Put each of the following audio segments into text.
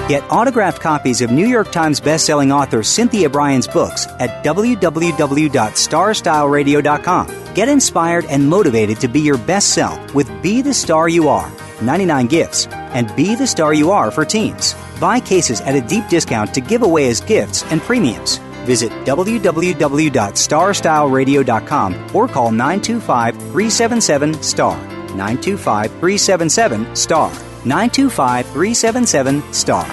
Get autographed copies of New York Times bestselling author Cynthia Brian's books at www.starstyleradio.com. Get inspired and motivated to be your best self with Be the Star You Are, 99 gifts, and Be the Star You Are for teens. Buy cases at a deep discount to give away as gifts and premiums. Visit www.starstyleradio.com or call 925-377-STAR. 925-377-STAR. 925-377-STAR.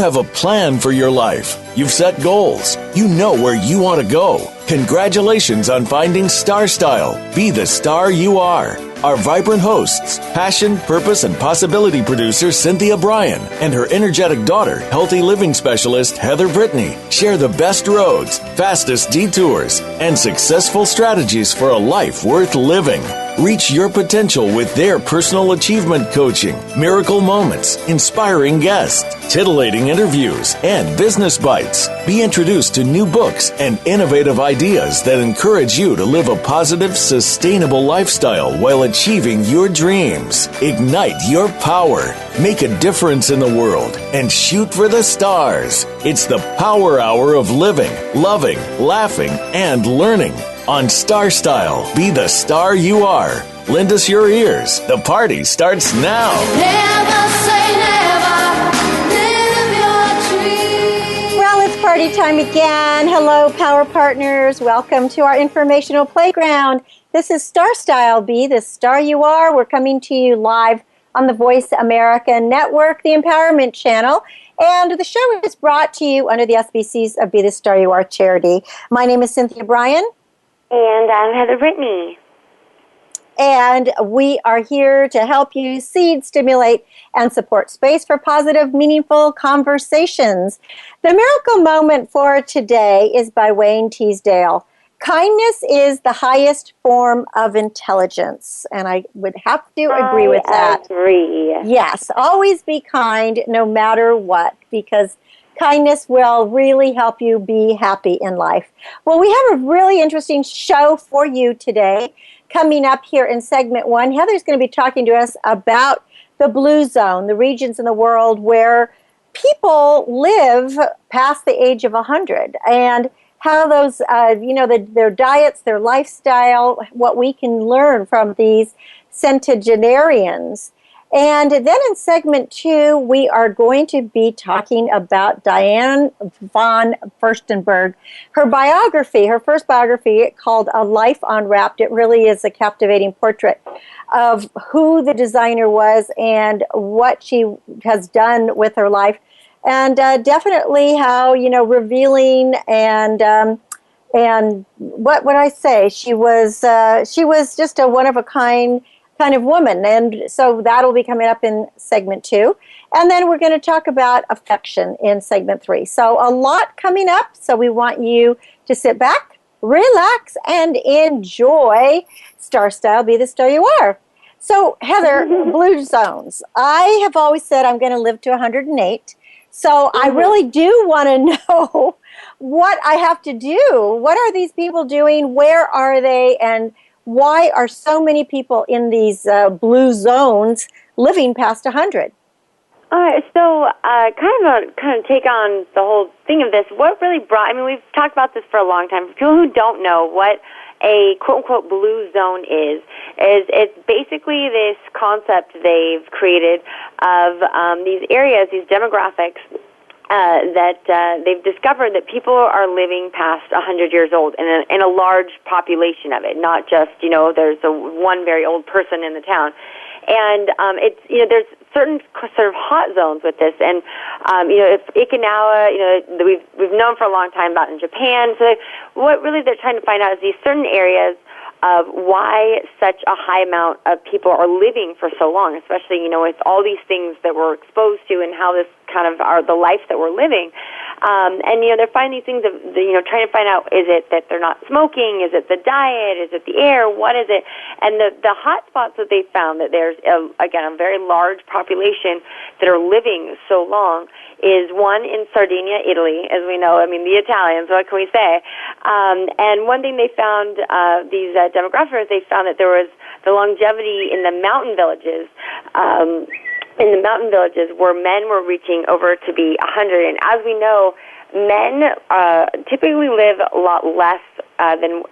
Have a plan for your life. You've set goals. You know where you want to go. Congratulations on finding Star Style. Be the star you are. Our vibrant hosts, passion, purpose, and possibility producer Cynthia Brian and her energetic daughter, healthy living specialist Heather Brittany, share the best roads, fastest detours, and successful strategies for a life worth living. Reach your potential with their personal achievement coaching, miracle moments, inspiring guests, titillating interviews, and business bites. Be introduced to new books and innovative ideas that encourage you to live a positive, sustainable lifestyle while achieving your dreams. Ignite your power, make a difference in the world, and shoot for the stars. It's the Power Hour of living, loving, laughing, and learning. On Star Style, be the star you are. Lend us your ears. The party starts now. Never say never. Live your dream. Well, it's party time again. Hello, Power Partners. Welcome to our informational playground. This is Star Style, be the star you are. We're coming to you live on the Voice America Network, the Empowerment Channel. And the show is brought to you under the auspices of Be the Star You Are charity. My name is Cynthia Brian. And I'm Heather Brittany. And we are here to help you seed, stimulate, and support space for positive, meaningful conversations. The miracle moment for today is by Wayne Teasdale. Kindness is the highest form of intelligence. And I would have to agree with that. I agree. Yes, always be kind no matter what, because kindness will really help you be happy in life. Well, we have a really interesting show for you today. Coming up here in segment 1, Heather's going to be talking to us about the blue zone, the regions in the world where people live past the age of 100, and how those, their diets, their lifestyle, what we can learn from these centenarians. And then in segment 2, we are going to be talking about Diane Von Furstenberg. Her biography, her first biography called LIFE UNWRAPPED, it really is a captivating portrait of who the designer was and what she has done with her life. And definitely how, revealing and what would I say? She was just a one-of-a-kind kind of woman. And so that'll be coming up in segment 2. And then we're going to talk about affection in segment 3. So a lot coming up. So we want you to sit back, relax, and enjoy Star Style, be the star you are. So Heather, blue zones. I have always said I'm going to live to 108. So I really do want to know what I have to do. What are these people doing? Where are they? And why are so many people in these blue zones living past 100? All right, so kind of take on the whole thing of this. What really brought, we've talked about this for a long time. For people who don't know what a quote-unquote blue zone is it's basically this concept they've created of these areas, these demographics, that they've discovered that people are living past 100 years old in a large population of it, not just, there's one very old person in the town. And it's, there's certain sort of hot zones with this. And, if Okinawa, we've known for a long time about in Japan. So what really they're trying to find out is these certain areas of why such a high amount of people are living for so long, especially, with all these things that we're exposed to and how this kind of are the life that we're living. And, they're finding these things of, trying to find out, is it that they're not smoking? Is it the diet? Is it the air? What is it? And the hot spots that they found that there's, a very large population that are living so long is one in Sardinia, Italy, as we know. I mean, the Italians, what can we say? And one thing they found, these demographers, they found that there was the longevity in the mountain villages. In the mountain villages where men were reaching over to be 100. And as we know, men typically live a lot less than,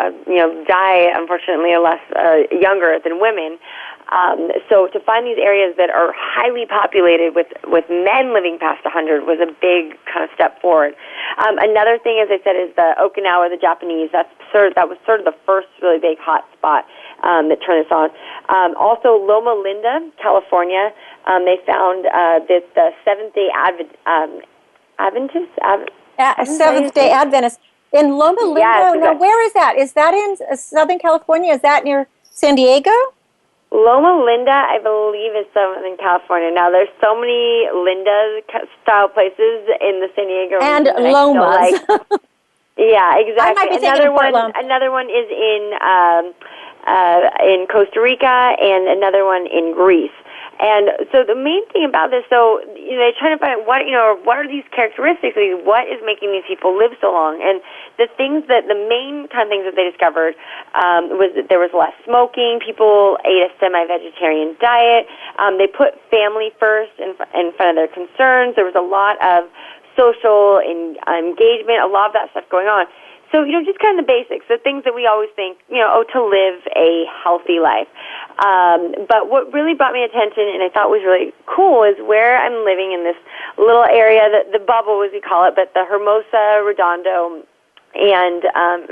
die, unfortunately, less younger than women. So to find these areas that are highly populated with men living past 100 was a big kind of step forward. Another thing, as I said, is the Okinawa, the Japanese. That was sort of the first really big hot spot that turned this on. Also, Loma Linda, California, they found that the Seventh-day Seventh-day Adventists in Loma Linda. Yes, now, where is that? Is that in Southern California? Is that near San Diego? Loma Linda, I believe, is Southern California. Now, there's so many Linda-style places in the San Diego and region. Lomas. Yeah, exactly. I might be Another one is in Costa Rica, and another one in Greece. And so the main thing about this, they're trying to find what are these characteristics? What is making these people live so long? And the main kind of things that they discovered was that there was less smoking. People ate a semi-vegetarian diet. They put family first in front of their concerns. There was a lot of social engagement, a lot of that stuff going on. So, just kind of the basics, the things that we always think, to live a healthy life. But what really brought me attention and I thought was really cool is where I'm living in this little area, the bubble as we call it, but the Hermosa, Redondo, and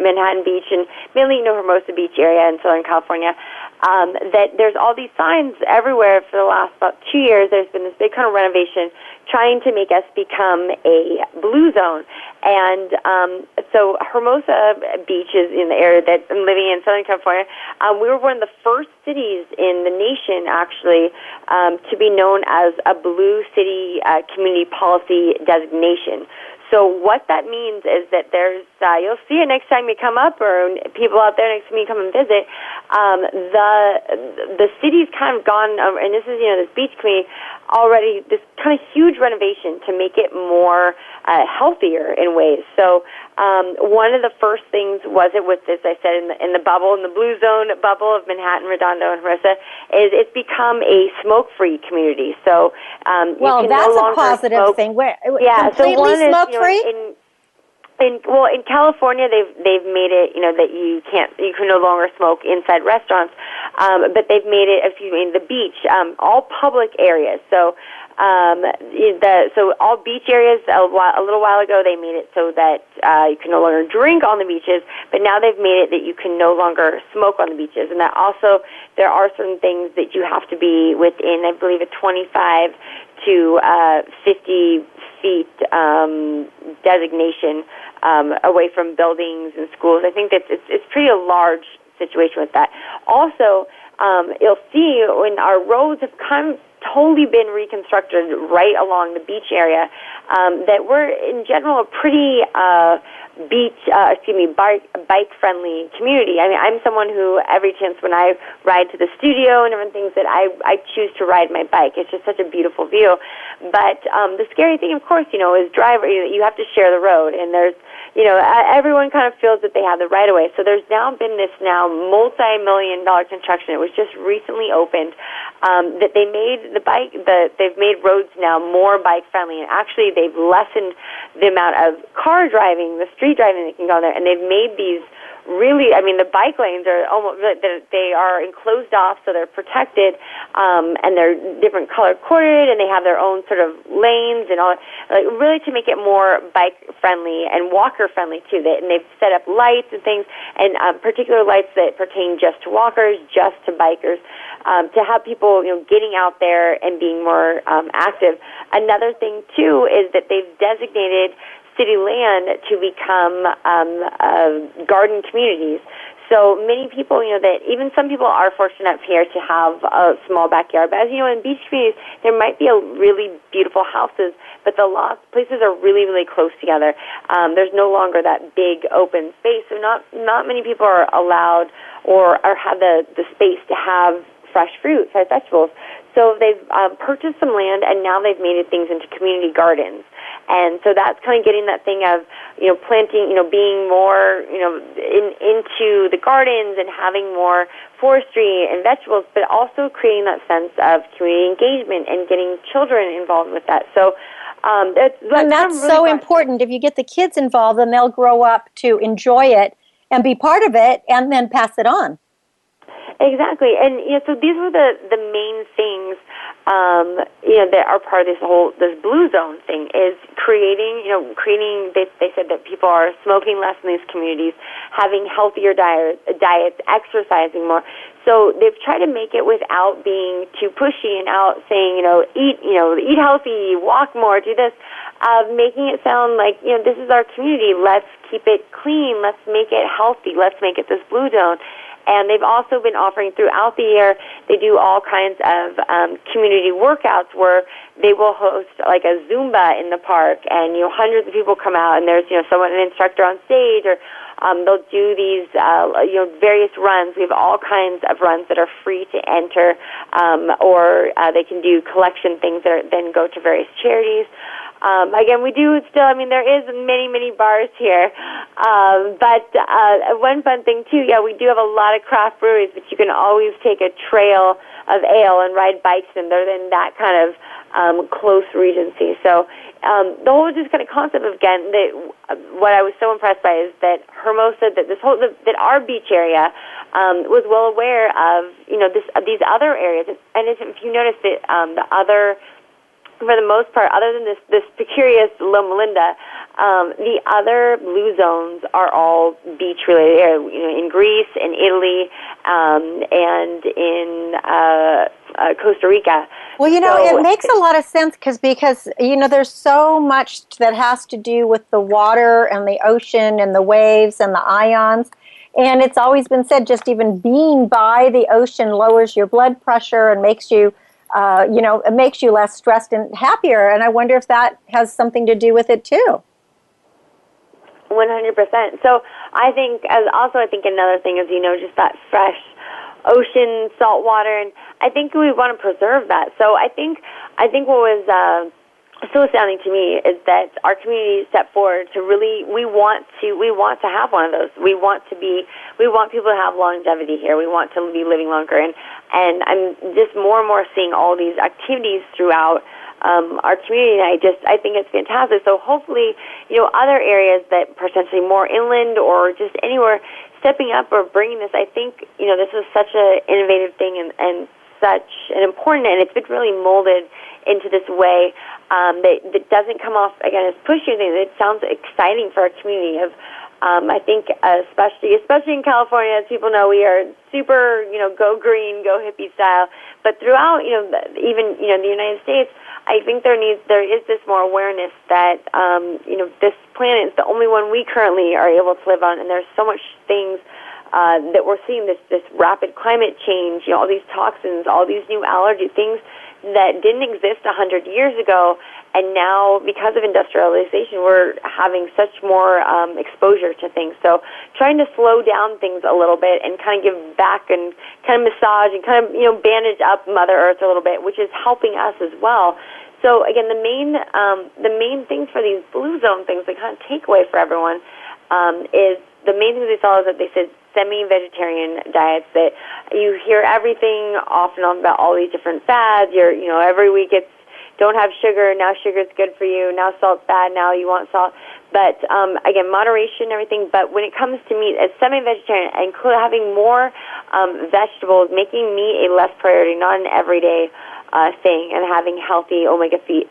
Manhattan Beach, and mainly, Hermosa Beach area in Southern California, that there's all these signs everywhere for the last about 2 years. There's been this big kind of renovation trying to make us become a blue zone. And so Hermosa Beach is in the area that I'm living in, Southern California. We were one of the first cities in the nation, actually, to be known as a blue city community policy designation. So what that means is that there's, you'll see it next time you come up, or people out there next time you come and visit, the city's kind of gone, and this is, this beach community, already this kind of huge renovation to make it more healthier in ways. So one of the first things was it with this, I said, in the bubble, in the blue zone bubble of Manhattan, Redondo, and Hermosa, is it's become a smoke-free community. So you can that's no longer a positive smoke. thing. Completely so one smoke-free? In California, they've made it, that you can no longer smoke inside restaurants, but they've made it, the beach, all public areas. So, so all beach areas, a little while ago, they made it so that you can no longer drink on the beaches, but now they've made it that you can no longer smoke on the beaches, and that also there are certain things that you have to be within, I believe, a 25 to 50 feet designation away from buildings and schools. I think that it's pretty a large situation with that. Also, you'll see when our roads have kind of totally been reconstructed right along the beach area, that we're in general a pretty bike-friendly community. I mean, I'm someone who every chance when I ride to the studio and different things that I choose to ride my bike. It's just such a beautiful view. But the scary thing, of course, is you have to share the road, and there's, everyone kind of feels that they have the right of way. So there's now been this multi-million-dollar construction. It was just recently opened that they made they've made roads now more bike-friendly, and actually they've lessened the amount of car driving, the street driving that can go there, and they've made these really, the bike lanes are almost, they are enclosed off, so they're protected, and they're different color-coded, and they have their own sort of lanes and all, really to make it more bike-friendly and walker-friendly, too. And they've set up lights and things, and particular lights that pertain just to walkers, just to bikers, to have people, getting out there and being more active. Another thing, too, is that they've designated city land to become garden communities. So many people, that even some people are fortunate up here to have a small backyard. But as you know, in beach communities, there might be a really beautiful houses, but the places are really, really close together. There's no longer that big open space, so not many people are allowed or have the space to have fresh fruit, vegetables. So they've purchased some land, and now they've made things into community gardens. And so that's kind of getting that thing of, planting, being more, into the gardens and having more forestry and vegetables, but also creating that sense of community engagement and getting children involved with that. So that's really so important. If you get the kids involved, then they'll grow up to enjoy it and be part of it and then pass it on. Exactly. And so these were the main things that are part of this blue zone thing is creating, they said that people are smoking less in these communities, having healthier diets, exercising more. So they've tried to make it without being too pushy and out saying, eat healthy, walk more, do this, making it sound like, this is our community. Let's keep it clean. Let's make it healthy. Let's make it this blue zone. And they've also been offering throughout the year, they do all kinds of community workouts where they will host like a Zumba in the park, and hundreds of people come out, and there's an instructor on stage, or they'll do these various runs. We have all kinds of runs that are free to enter, or they can do collection things that then go to various charities. Again, we do still, there is many bars here. But one fun thing, too, we do have a lot of craft breweries, but you can always take a trail of ale and ride bikes, and they're in that kind of close regency. So the whole just kind of concept of, again, what I was so impressed by is that Hermosa, that our beach area was well aware of, these other areas. And if you notice that the other, for the most part, other than this precarious Loma Linda, the other blue zones are all beach-related areas. In Greece, in Italy, and in Costa Rica. Well, it makes a lot of sense because there's so much that has to do with the water and the ocean and the waves and the ions. And it's always been said just even being by the ocean lowers your blood pressure and makes you it makes you less stressed and happier. And I wonder if that has something to do with it too. 100%. So I think another thing is, just that fresh ocean, salt water, and I think we want to preserve that. So I think what was so astounding to me is that our community stepped forward to really, we want to have one of those. We want people to have longevity here. We want to be living longer, and I'm just more and more seeing all these activities throughout our community, and I think it's fantastic. So hopefully, other areas that potentially more inland or just anywhere stepping up or bringing this, I think, this is such an innovative thing and such an important, and it's been really molded into this way that doesn't come off, again, as pushy. It sounds exciting for our community of, I think, especially in California, as people know, we are super, go green, go hippie style. But throughout, even, the United States, I think there is this more awareness that, this planet is the only one we currently are able to live on, and there's so much things that we're seeing, this rapid climate change, all these toxins, all these new allergy things that didn't exist 100 years ago, and now because of industrialization, we're having such more exposure to things. So trying to slow down things a little bit and kind of give back and kind of massage and kind of bandage up Mother Earth a little bit, which is helping us as well. So again, the main things for these blue zone things, the kind of takeaway for everyone is the main things they saw is that they said semi-vegetarian diets, that you hear everything off and on about all these different fads. Every week it's don't have sugar, now sugar's good for you, now salt's bad, now you want salt. But again, moderation and everything. But when it comes to meat, as semi-vegetarian, having more vegetables, making meat a less priority, not an everyday thing, and having healthy omega-3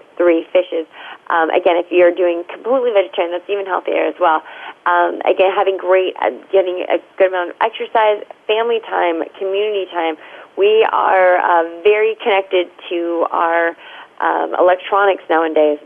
fishes. Again, if you're doing completely vegetarian, that's even healthier as well. Again, getting a good amount of exercise, family time, community time. We are very connected to our electronics nowadays,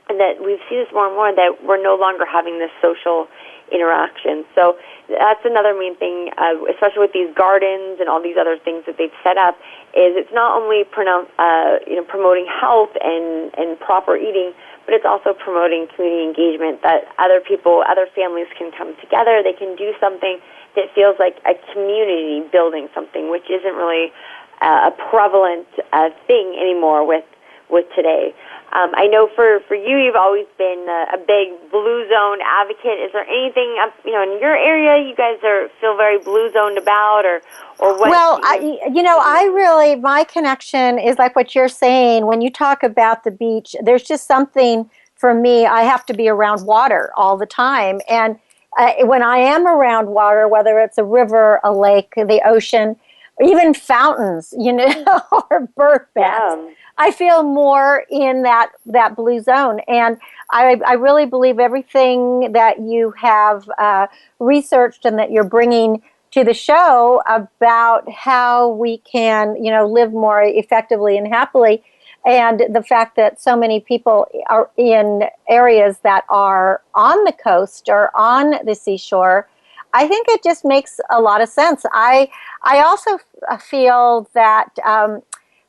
and that we see this more and more, that we're no longer having this social interaction. So that's another main thing, especially with these gardens and all these other things that they've set up, is it's not only promoting health and proper eating, but it's also promoting community engagement, that other families can come together. They can do something that feels like a community building something, which isn't really a prevalent thing anymore with with today. I know for you, you've always been a big blue zone advocate. Is there anything, in your area you guys feel very blue zoned about, or what? Well, my connection is like what you're saying. When you talk about the beach, there's just something for me. I have to be around water all the time. And when I am around water, whether it's a river, a lake, the ocean, even fountains, or bird baths, Yeah. I feel more in that blue zone. And I really believe everything that you have researched and that you're bringing to the show about how we can, live more effectively and happily. And the fact that so many people are in areas that are on the coast or on the seashore, I think it just makes a lot of sense. I also feel that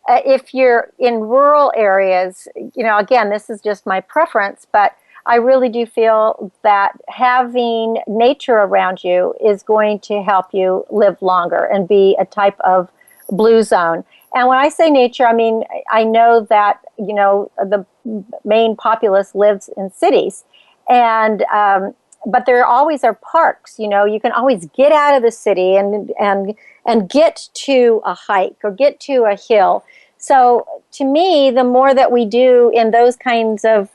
if you're in rural areas, again, this is just my preference, but I really do feel that having nature around you is going to help you live longer and be a type of blue zone. And when I say nature, I mean, I know that, the main populace lives in cities, and but there always are parks. You can always get out of the city and get to a hike or get to a hill. So to me, the more that we do in those kinds of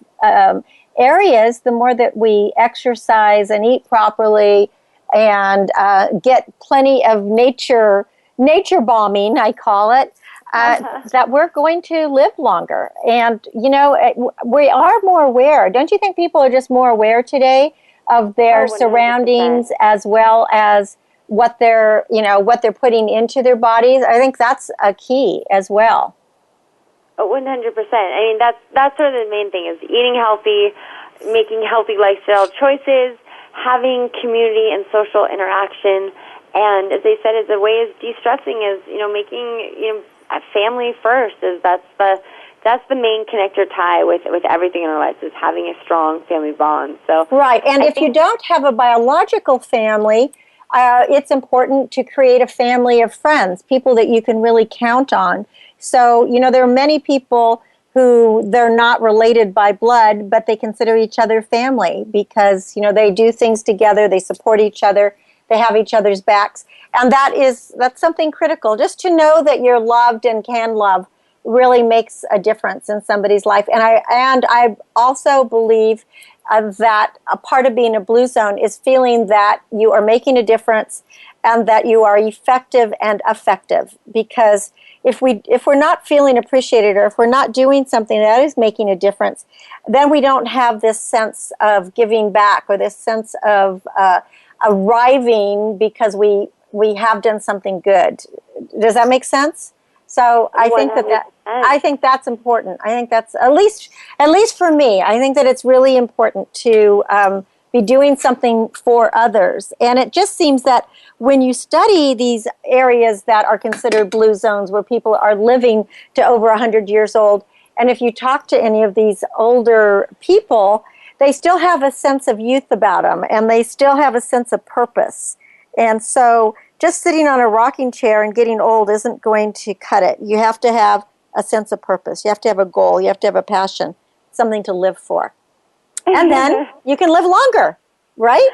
areas, the more that we exercise and eat properly and get plenty of nature bombing, I call it, that we're going to live longer. And, we are more aware. Don't you think people are just more aware today of their 100%. surroundings as well as what they're putting into their bodies? I think that's a key as well. 100%. I mean, that's sort of the main thing, is eating healthy, making healthy lifestyle choices, having community and social interaction, and as they said, as a way of de-stressing is, making, a family first. That's the main connector tie with everything in our lives, is having a strong family bond. So right, and if you don't have a biological family, it's important to create a family of friends, people that you can really count on. So, there are many people who they're not related by blood, but they consider each other family because, they do things together, they support each other, they have each other's backs. And that's something critical. Just to know that you're loved and can love really makes a difference in somebody's life. And I also believe that a part of being a blue zone is feeling that you are making a difference and that you are effective and effective. Because if we're not feeling appreciated, or if we're not doing something that is making a difference, then we don't have this sense of giving back or this sense of arriving because we have done something good. Does that make sense? So I think that's important. I think that's at least for me. I think that it's really important to be doing something for others. And it just seems that when you study these areas that are considered blue zones, where people are living to over 100 years old, and if you talk to any of these older people, they still have a sense of youth about them, and they still have a sense of purpose. And so just sitting on a rocking chair and getting old isn't going to cut it. You have to have a sense of purpose. You have to have a goal. You have to have a passion, something to live for. And then you can live longer, right?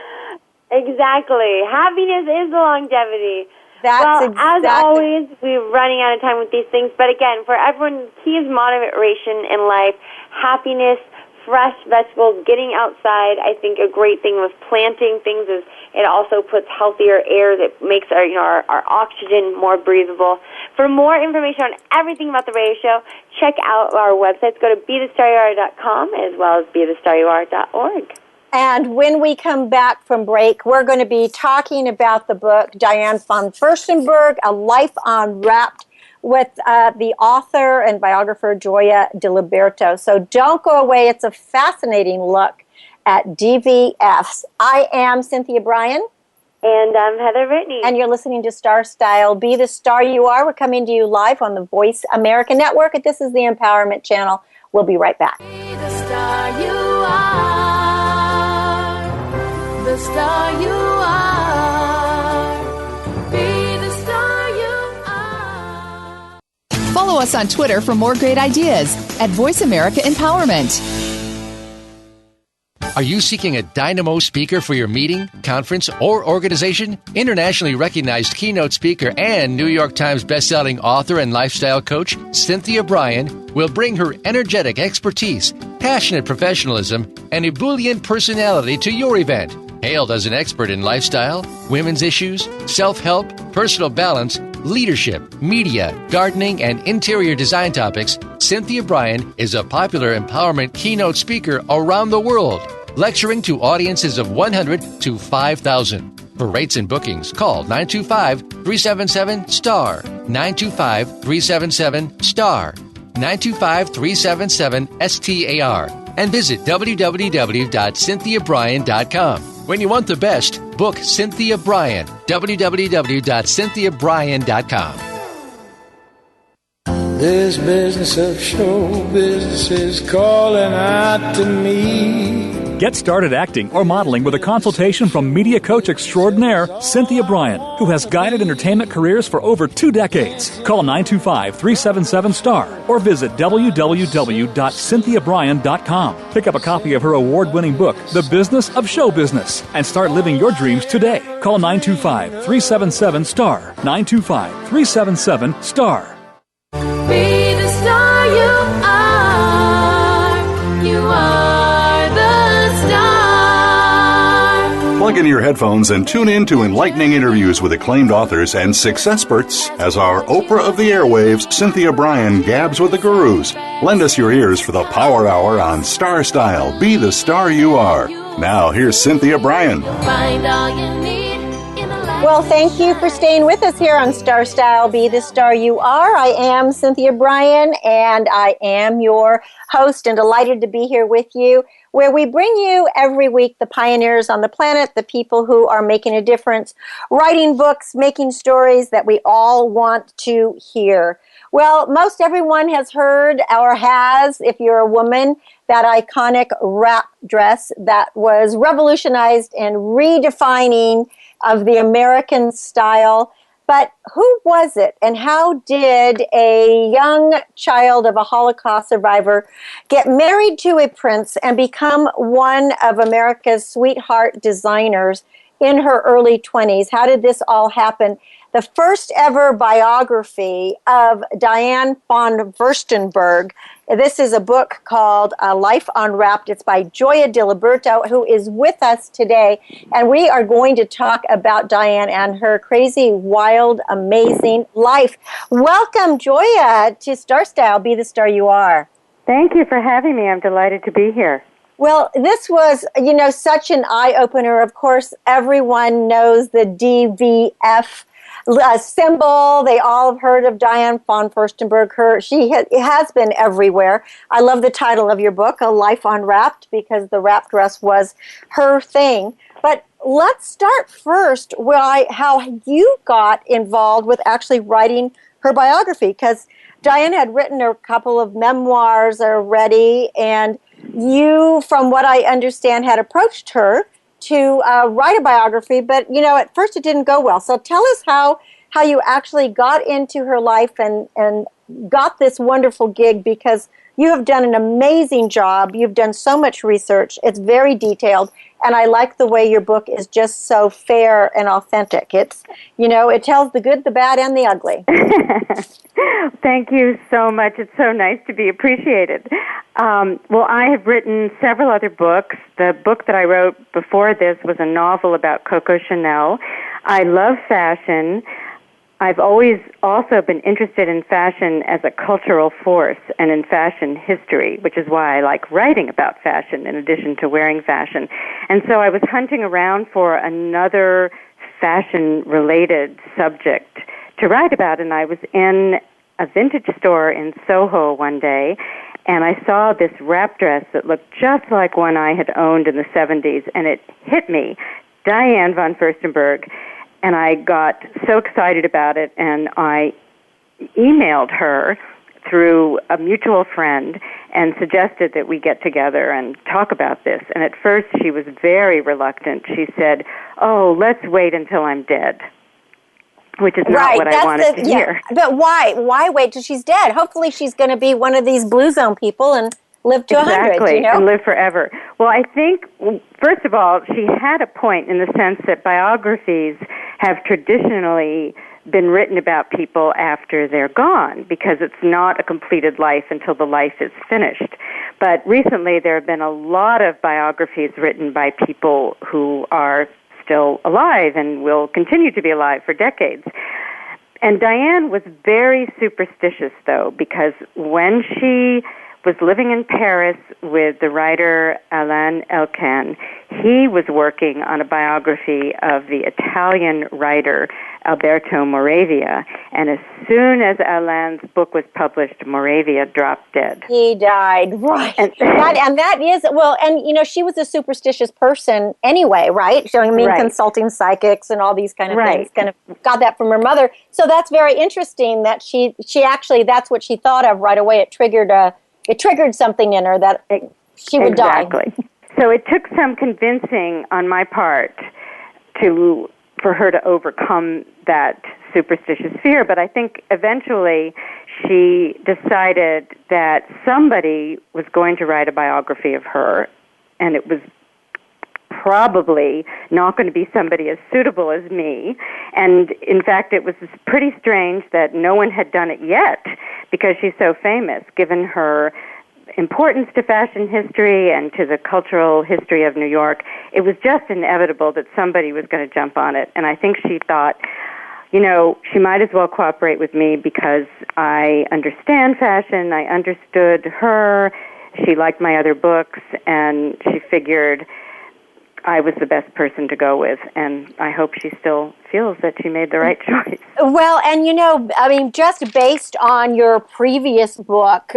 Exactly. Happiness is the longevity. As always, we're running out of time with these things. But again, for everyone, key is moderation in life, happiness, fresh vegetables, getting outside. I think a great thing with planting things is it also puts healthier air that makes our oxygen more breathable. For more information on everything about the radio show, check out our websites. Go to BeTheStarYouAre.com as well as BeTheStarYouAre.org. And when we come back from break, we're going to be talking about the book Diane Von Furstenberg, A Life Unwrapped, with the author and biographer Gioia Diliberto. So don't go away. It's a fascinating look at DVFs. I am Cynthia Brian. And I'm Heather Brittany. And you're listening to Star Style. Be the Star You Are. We're coming to you live on the Voice America Network. And this is the Empowerment Channel. We'll be right back. Be the star you are. The star you are. Be the star you are. Follow us on Twitter for more great ideas at Voice America Empowerment. Are you seeking a dynamo speaker for your meeting, conference, or organization? Internationally recognized keynote speaker and New York Times bestselling author and lifestyle coach, Cynthia Brian, will bring her energetic expertise, passionate professionalism, and ebullient personality to your event. Hailed as an expert in lifestyle, women's issues, self-help, personal balance, leadership, media, gardening, and interior design topics, Cynthia Brian is a popular empowerment keynote speaker around the world, lecturing to audiences of 100 to 5,000. For rates and bookings, call 925-377-STAR, 925-377-STAR, 925-377-STAR, and visit www.cynthiabrian.com. When you want the best, book Cynthia Brian, www.cynthiabrian.com. This business of show business is calling out to me. Get started acting or modeling with a consultation from media coach extraordinaire Cynthia Brian, who has guided entertainment careers for over 2 decades. Call 925-377-STAR or visit www.cynthiabrian.com. Pick up a copy of her award-winning book, The Business of Show Business, and start living your dreams today. Call 925-377-STAR, 925-377-STAR. Be the star you are. You are the star. Plug in your headphones and tune in to enlightening interviews with acclaimed authors and successperts as our Oprah of the airwaves, Cynthia Brian, gabs with the gurus. Lend us your ears for the Power Hour on Star Style. Be the star you are. Now, here's Cynthia Brian. Find all you need. Well, thank you for staying with us here on Star Style, Be the Star You Are. I am Cynthia Brian, and I am your host and delighted to be here with you, where we bring you every week the pioneers on the planet, the people who are making a difference, writing books, making stories that we all want to hear. Well, most everyone has heard or has, if you're a woman, that iconic wrap dress that was revolutionized and redefining of the American style. But who was it, and how did a young child of a Holocaust survivor get married to a prince and become one of America's sweetheart designers in her early 20s? How did this all happen? The first ever biography of Diane Von Furstenberg. This is a book called Life Unwrapped. It's by Gioia Diliberto, who is with us today. And we are going to talk about Diane and her crazy, wild, amazing life. Welcome, Gioia, to Star Style, Be the Star You Are. Thank you for having me. I'm delighted to be here. Well, this was, such an eye-opener. Of course, everyone knows the DVF symbol. They all have heard of Diane Von Furstenberg. She has been everywhere. I love the title of your book, A Life Unwrapped, because the wrap dress was her thing. But let's start first with how you got involved with actually writing her biography, because Diane had written a couple of memoirs already, and you, from what I understand, had approached her to write a biography, but, at first it didn't go well. So tell us how you actually got into her life and got this wonderful gig, because you have done an amazing job. You've done so much research. It's very detailed, and I like the way your book is just so fair and authentic. It's, it tells the good, the bad, and the ugly. Thank you so much. It's so nice to be appreciated. Well, I have written several other books. The book that I wrote before this was a novel about Coco Chanel. I love fashion. I've always also been interested in fashion as a cultural force and in fashion history, which is why I like writing about fashion in addition to wearing fashion. And so I was hunting around for another fashion-related subject to write about, and I was in a vintage store in Soho one day, and I saw this wrap dress that looked just like one I had owned in the 70s, and it hit me, Diane Von Furstenberg, and I got so excited about it, and I emailed her through a mutual friend and suggested that we get together and talk about this. And at first she was very reluctant. She said, "Oh, let's wait until I'm dead." which is not what I wanted to hear. But why? Why wait till she's dead? Hopefully she's going to be one of these Blue Zone people and live to 100, you know? And live forever. Well, I think, first of all, she had a point in the sense that biographies have traditionally been written about people after they're gone because it's not a completed life until the life is finished. But recently there have been a lot of biographies written by people who are still alive and will continue to be alive for decades. And Diane was very superstitious, though, because when she was living in Paris with the writer Alain Elkann, he was working on a biography of the Italian writer Alberto Moravia, and as soon as Alain's book was published, Moravia dropped dead. He died, right. And that is, well, and you know, she was a superstitious person anyway, right? So, I mean, consulting psychics and all these kind of things, kind of got that from her mother. So that's very interesting that she actually, that's what she thought of right away. It triggered something in her that she would die. So it took some convincing on my part for her to overcome that superstitious fear, but I think eventually she decided that somebody was going to write a biography of her, and it was probably not going to be somebody as suitable as me. And in fact, it was pretty strange that no one had done it yet because she's so famous, given her importance to fashion history and to the cultural history of New York. It was just inevitable that somebody was going to jump on it. And I think she thought, you know, she might as well cooperate with me because I understand fashion, I understood her, she liked my other books, and she figured I was the best person to go with, and I hope she still feels that she made the right choice. Well, and you know, I mean, just based on your previous book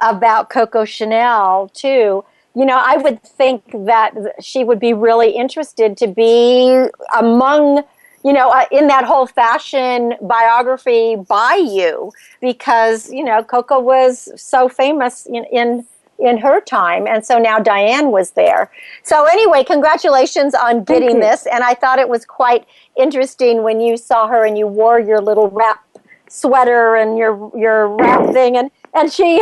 about Coco Chanel, too, you know, I would think that she would be really interested to be among, you know, in that whole fashion biography by you, because, you know, Coco was so famous in her time, and so now Diane was there. So anyway, congratulations on getting this, and I thought it was quite interesting when you saw her and you wore your little wrap sweater and your wrap thing, and she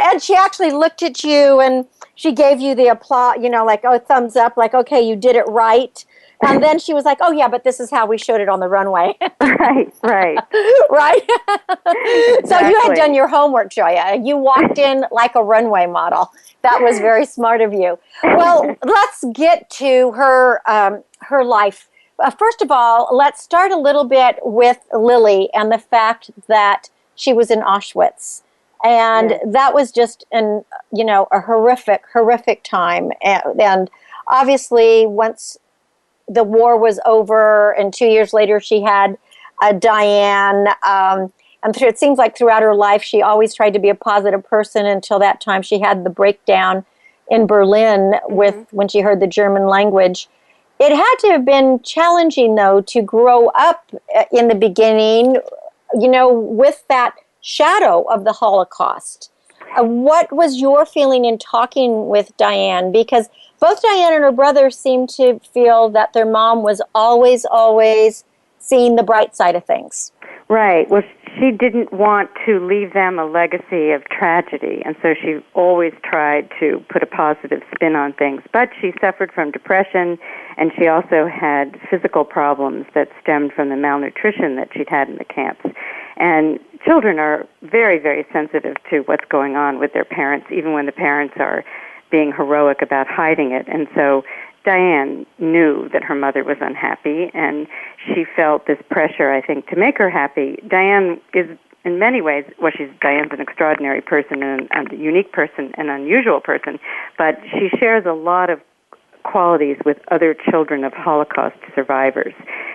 and she actually looked at you and she gave you the applause, you know, like, oh, thumbs up, like, okay, you did it right. And then she was like, oh, yeah, but this is how we showed it on the runway. Right. Right? Exactly. So you had done your homework, Gioia. You walked in like a runway model. That was very smart of you. Well, let's get to her life. First of all, let's start a little bit with Lily and the fact that she was in Auschwitz. And that was just a horrific time. And obviously, once the war was over, and 2 years later she had Diane. And it seems like throughout her life she always tried to be a positive person until that time she had the breakdown in Berlin when she heard the German language. It had to have been challenging, though, to grow up in the beginning, you know, with that shadow of the Holocaust. What was your feeling in talking with Diane? Because both Diane and her brother seemed to feel that their mom was always seeing the bright side of things. Right. Well, she didn't want to leave them a legacy of tragedy, and so she always tried to put a positive spin on things. But she suffered from depression, and she also had physical problems that stemmed from the malnutrition that she'd had in the camps. And children are very, very sensitive to what's going on with their parents, even when the parents are being heroic about hiding it. And so Diane knew that her mother was unhappy, and she felt this pressure, I think, to make her happy. Diane is, in many ways, Diane's an extraordinary person and a unique person, an unusual person, but she shares a lot of qualities with other children of Holocaust survivors.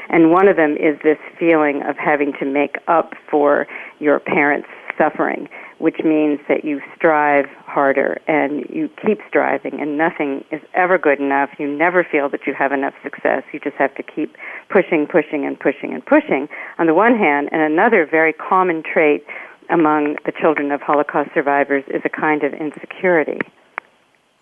And one of them is this feeling of having to make up for your parents' suffering, which means that you strive harder and you keep striving, and nothing is ever good enough. You never feel that you have enough success. You just have to keep pushing on the one hand. And another very common trait among the children of Holocaust survivors is a kind of insecurity.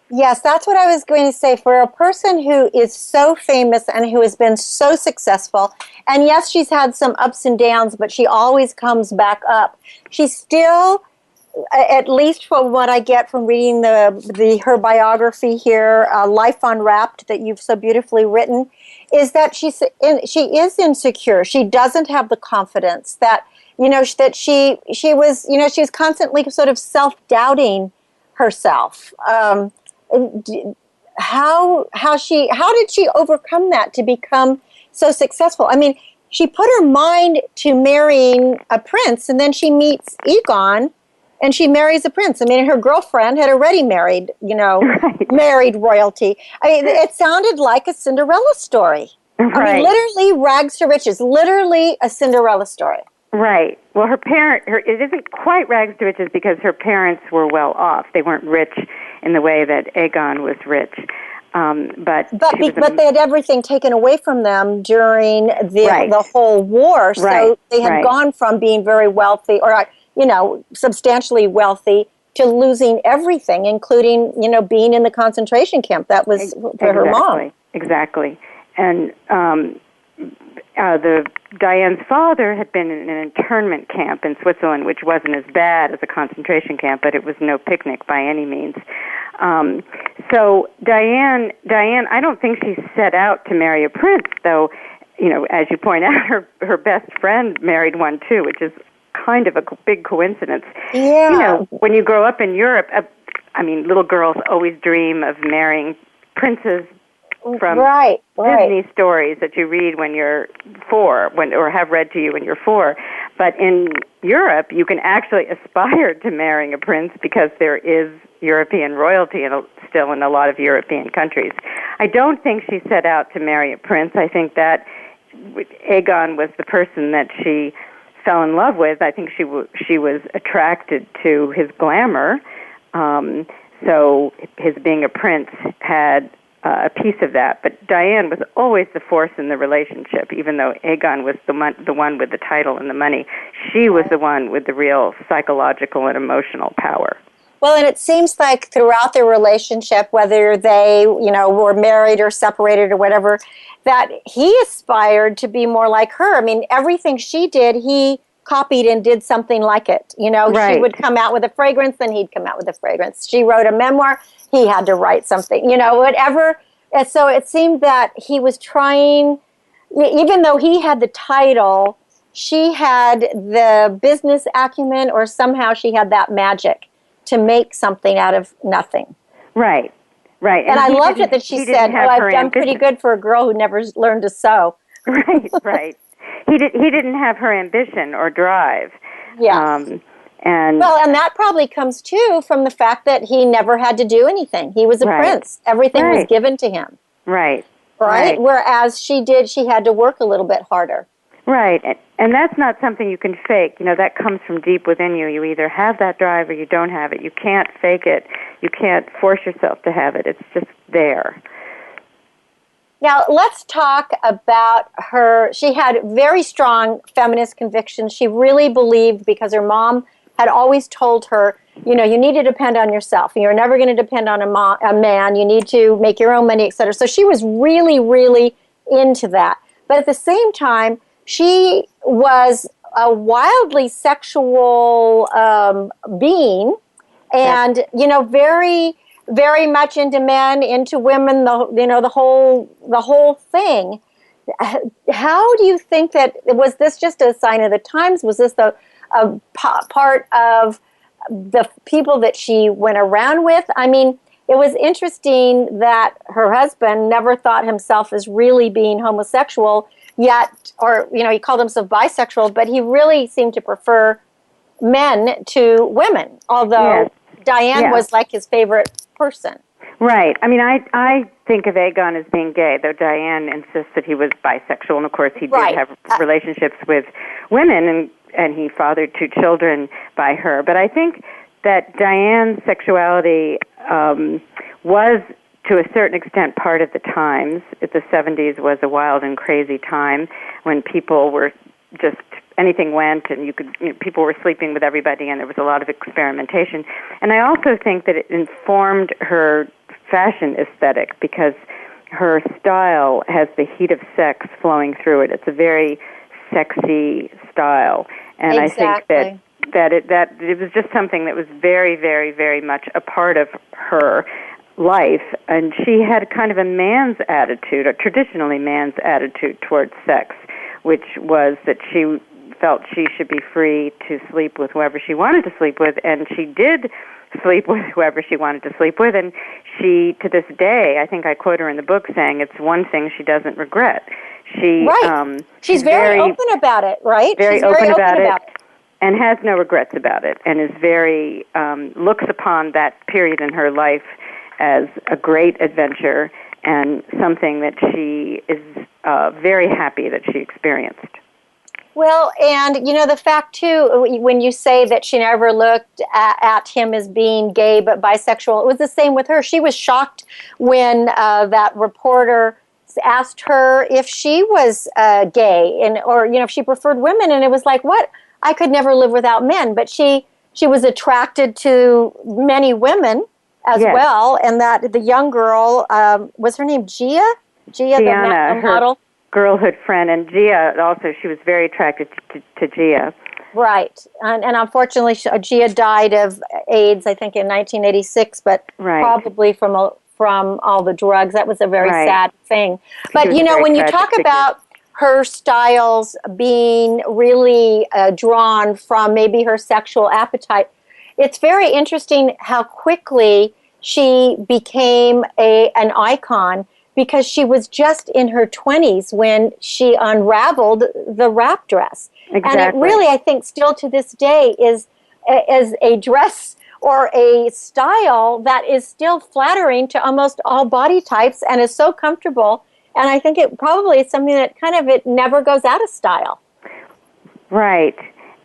Yes, that's what I was going to say. For a person who is so famous and who has been so successful, and yes, she's had some ups and downs, but she always comes back up. She's still, at least from what I get from reading her biography here, Life Unwrapped, that you've so beautifully written, is that she is insecure. She doesn't have the confidence that, that she was constantly sort of self-doubting herself. How did she overcome that to become so successful? I mean, she put her mind to marrying a prince, and then she meets Egon, and she marries a prince. I mean, her girlfriend had already married, right. married royalty. I mean, it sounded like a Cinderella story. Right. I mean, literally rags to riches, literally a Cinderella story. Right. Well, it isn't quite rags to riches because her parents were well off. They weren't rich in the way that Aegon was rich. But they had everything taken away from them during the whole war. So they had gone from being very wealthy or, substantially wealthy to losing everything, including, being in the concentration camp. That was for her mom. Exactly. And Diane's father had been in an internment camp in Switzerland, which wasn't as bad as a concentration camp, but it was no picnic by any means. So Diane, I don't think she set out to marry a prince, though, as you point out, her best friend married one too, which is kind of a big coincidence. Yeah. When you grow up in Europe, little girls always dream of marrying princes from Disney stories that you read when you're 4, or have read to you when you're 4. But in Europe, you can actually aspire to marrying a prince because there is European royalty still in a lot of European countries. I don't think she set out to marry a prince. I think that Aegon was the person that she fell in love with. I think she was attracted to his glamour. So his being a prince had a piece of that. But Diane was always the force in the relationship, even though Aegon was the one with the title and the money. She was the one with the real psychological and emotional power. Well, and it seems like throughout their relationship, whether they, were married or separated or whatever, that he aspired to be more like her. I mean, everything she did, he copied and did something like it. She would come out with a fragrance, then he'd come out with a fragrance. She wrote a memoir, he had to write something, whatever. And so it seemed that he was trying, even though he had the title, she had the business acumen, or somehow she had that magic to make something out of nothing. Right. And I loved it that she said, I've done pretty good for a girl who never learned to sew. Right. He didn't have her ambition or drive. Yeah. And that probably comes, too, from the fact that he never had to do anything. He was a prince. Everything was given to him. Right. Whereas she had to work a little bit harder. Right. And that's not something you can fake. That comes from deep within you. You either have that drive or you don't have it. You can't fake it. You can't force yourself to have it. It's just there. Now, let's talk about her. She had very strong feminist convictions. She really believed, because her mom had always told her, you need to depend on yourself. You're never going to depend on a man. You need to make your own money, etc. So she was really, really into that. But at the same time, she was a wildly sexual being, and very, very much into men, into women. The whole thing. How do you think that, was this just a sign of the times? Was this a part of the people that she went around with? I mean, it was interesting that her husband never thought himself as really being homosexual yet, or, he called himself bisexual, but he really seemed to prefer men to women, although Diane was like his favorite person. Right. I mean, I think of Aegon as being gay, though Diane insists that he was bisexual, and of course he did have relationships with women, and he fathered 2 children by her. But I think that Diane's sexuality was, to a certain extent, part of the times. The 70s was a wild and crazy time when people were just, anything went, and people were sleeping with everybody, and there was a lot of experimentation. And I also think that it informed her fashion aesthetic because her style has the heat of sex flowing through it. It's a very sexy style, and exactly. I think that it was just something that was very, very, very much a part of her life, and she had kind of a man's attitude, a traditionally man's attitude towards sex, which was that she felt she should be free to sleep with whoever she wanted to sleep with, and she did sleep with whoever she wanted to sleep with, and she, to this day, I think I quote her in the book saying it's one thing she doesn't regret. She's very open about it, right? Very She's open about it. And has no regrets about it, and is very, looks upon that period in her life as a great adventure and something that she is very happy that she experienced. Well, and, the fact, too, when you say that she never looked at him as being gay but bisexual, it was the same with her. She was shocked when that reporter asked her if she was gay or if she preferred women, and it was like, what? I could never live without men. But she was attracted to many women as well, and that the young girl, was her name Gioia, the model? Girlhood friend, and Gioia also, she was very attracted to Gioia. Right, and unfortunately, Gioia died of AIDS, I think, in 1986, but probably from all the drugs. That was a very sad thing. But, when you talk about her styles being really drawn from maybe her sexual appetite, it's very interesting how quickly she became an icon, because she was just in her 20s when she unraveled the wrap dress. Exactly. And it really, I think, still to this day is a dress or a style that is still flattering to almost all body types and is so comfortable. And I think it probably is something that it never goes out of style. Right.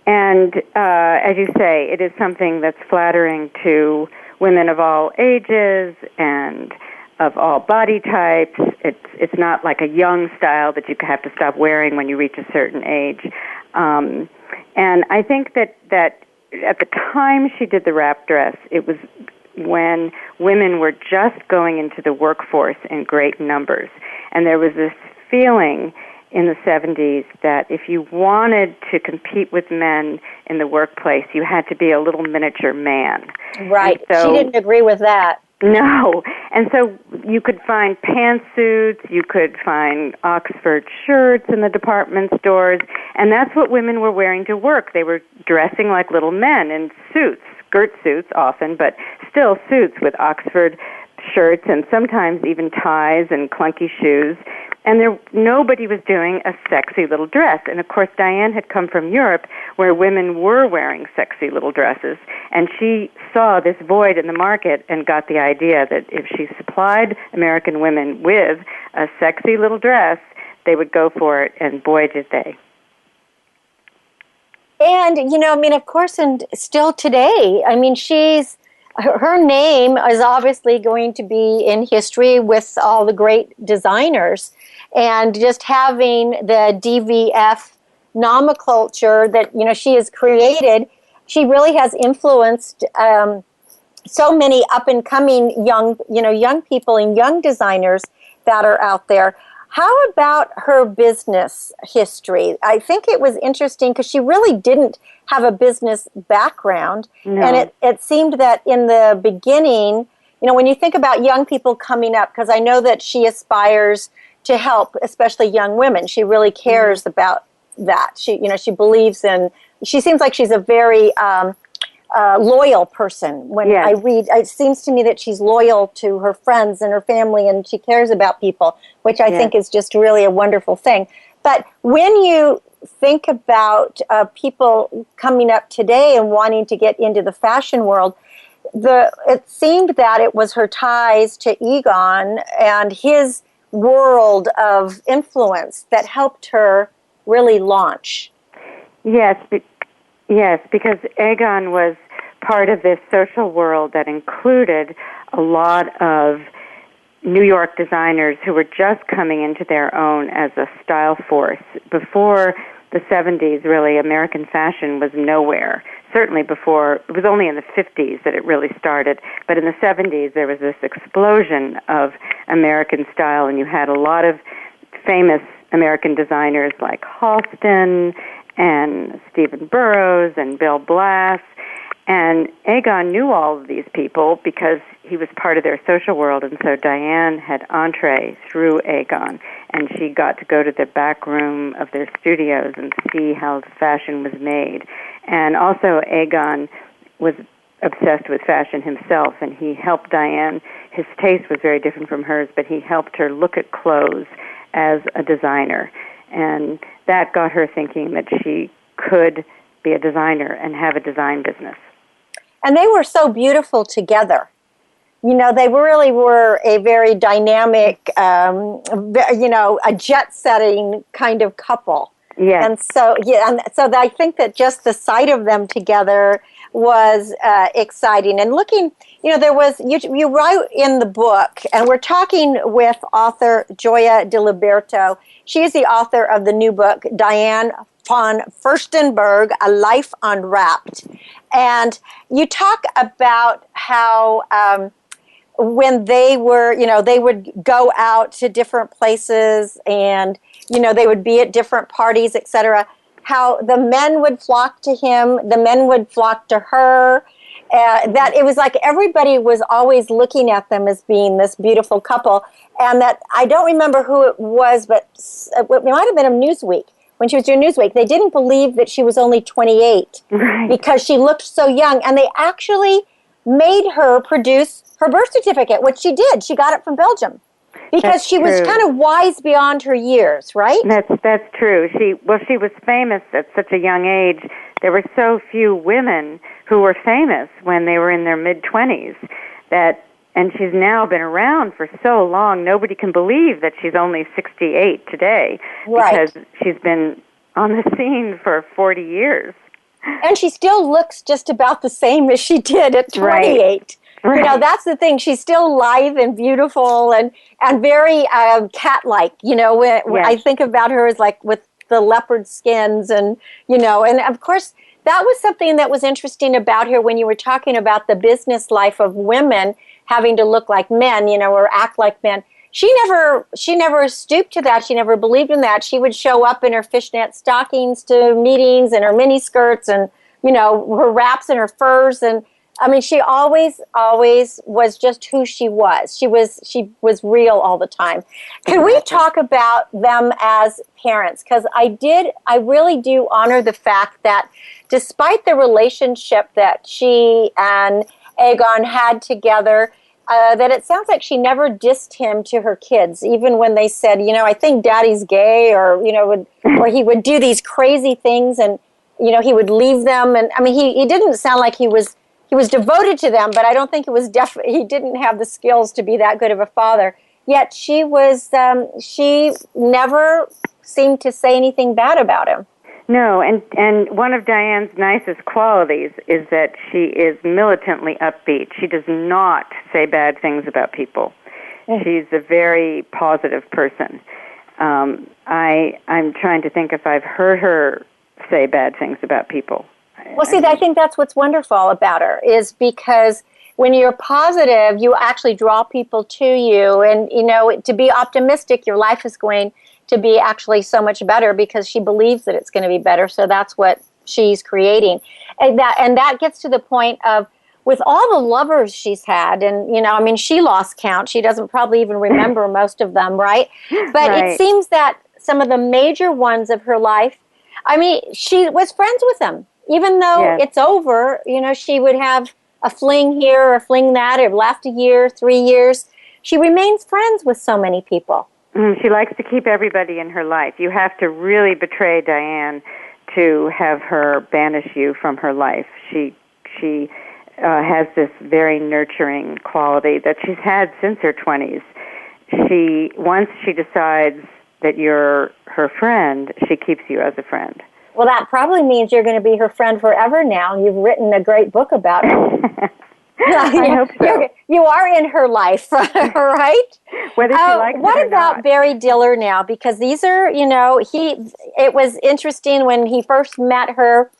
And as you say, it is something that's flattering to women of all ages and of all body types. It's not like a young style that you have to stop wearing when you reach a certain age. And I think that at the time she did the wrap dress, it was when women were just going into the workforce in great numbers. And there was this feeling in the 70s that if you wanted to compete with men in the workplace, you had to be a little miniature man. Right. So, she didn't agree with that. No. And so you could find pantsuits, you could find Oxford shirts in the department stores, and that's what women were wearing to work. They were dressing like little men in suits, skirt suits often, but still suits with Oxford shirts and sometimes even ties and clunky shoes. And nobody was doing a sexy little dress. And, of course, Diane had come from Europe where women were wearing sexy little dresses. And she saw this void in the market and got the idea that if she supplied American women with a sexy little dress, they would go for it. And boy, did they. And, of course, and still today, her name is obviously going to be in history with all the great designers. And just having the DVF nomenclature that, she has created, she really has influenced so many up-and-coming young people and young designers that are out there. How about her business history? I think it was interesting because she really didn't have a business background. No. And it seemed that in the beginning, when you think about young people coming up, because I know that she aspires to help, especially young women. She really cares about that. She believes in, she seems like she's a very loyal person. When I read, it seems to me that she's loyal to her friends and her family, and she cares about people, which I think is just really a wonderful thing. But when you think about people coming up today and wanting to get into the fashion world, it seemed that it was her ties to Egon and his world of influence that helped her really launch. Yes, because Egon was part of this social world that included a lot of New York designers who were just coming into their own as a style force. Before the 70s, really, American fashion was nowhere. certainly before, it was only in the 50s that it really started, but in the 70s there was this explosion of American style, and you had a lot of famous American designers like Halston and Stephen Burroughs and Bill Blass. And Aegon knew all of these people because he was part of their social world, and so Diane had entree through Aegon, and she got to go to the back room of their studios and see how the fashion was made. And also Aegon was obsessed with fashion himself, and he helped Diane. His taste was very different from hers, but he helped her look at clothes as a designer. And that got her thinking that she could be a designer and have a design business. And they were so beautiful together. You know, they really were a very dynamic, a jet-setting kind of couple. Yes. And so, I think that just the sight of them together was exciting. And looking, there was, you write in the book, and we're talking with author Gioia Diliberto. She is the author of the new book, Diane Von Furstenberg, A Life Unwrapped. And you talk about how when they were, they would go out to different places and, they would be at different parties, etc., how the men would flock to him, the men would flock to her, that it was like everybody was always looking at them as being this beautiful couple. And that, I don't remember who it was, but it might have been a Newsweek. When she was doing Newsweek, they didn't believe that she was only 28 because she looked so young. And they actually made her produce her birth certificate, which she did. She got it from Belgium because she was kind of wise beyond her years, right? That's true. She was famous at such a young age. There were so few women who were famous when they were in their mid-20s and she's now been around for so long, nobody can believe that she's only 68 today. Right. Because she's been on the scene for 40 years. And she still looks just about the same as she did at 28. Right. That's the thing. She's still lithe and beautiful and very cat-like. When I think about her as like with the leopard skins and of course, that was something that was interesting about her when you were talking about the business life of women having to look like men, or act like men. She never stooped to that. She never believed in that. She would show up in her fishnet stockings to meetings and her mini skirts and, her wraps and her furs. And I mean, she always was just who she was. She was real all the time. Can we talk about them as parents? Because I really do honor the fact that despite the relationship that she and Aegon had together, that it sounds like she never dissed him to her kids, even when they said, I think Daddy's gay, or or he would do these crazy things, and he would leave them. And I mean, he didn't sound like he was devoted to them, but I don't think it was he didn't have the skills to be that good of a father. Yet she never seemed to say anything bad about him. No, and one of Diane's nicest qualities is that she is militantly upbeat. She does not say bad things about people. She's a very positive person. I'm trying to think if I've heard her say bad things about people. Well, see, I think that's what's wonderful about her, is because when you're positive, you actually draw people to you. And, to be optimistic, your life is going to be actually so much better because she believes that it's going to be better. So that's what she's creating. And that gets to the point of, with all the lovers she's had, and, she lost count. She doesn't probably even remember most of them, right? But It seems that some of the major ones of her life, she was friends with them. Even though it's over, she would have a fling here or a fling that, or last a year, 3 years. She remains friends with so many people. She likes to keep everybody in her life. You have to really betray Diane to have her banish you from her life. She has this very nurturing quality that she's had since her 20s. Once she decides that you're her friend, she keeps you as a friend. Well, that probably means you're going to be her friend forever now. You've written a great book about her. I hope so. You are in her life, right? Whether she likes it what or about not. Barry Diller now? Because these are, it was interesting when he first met her.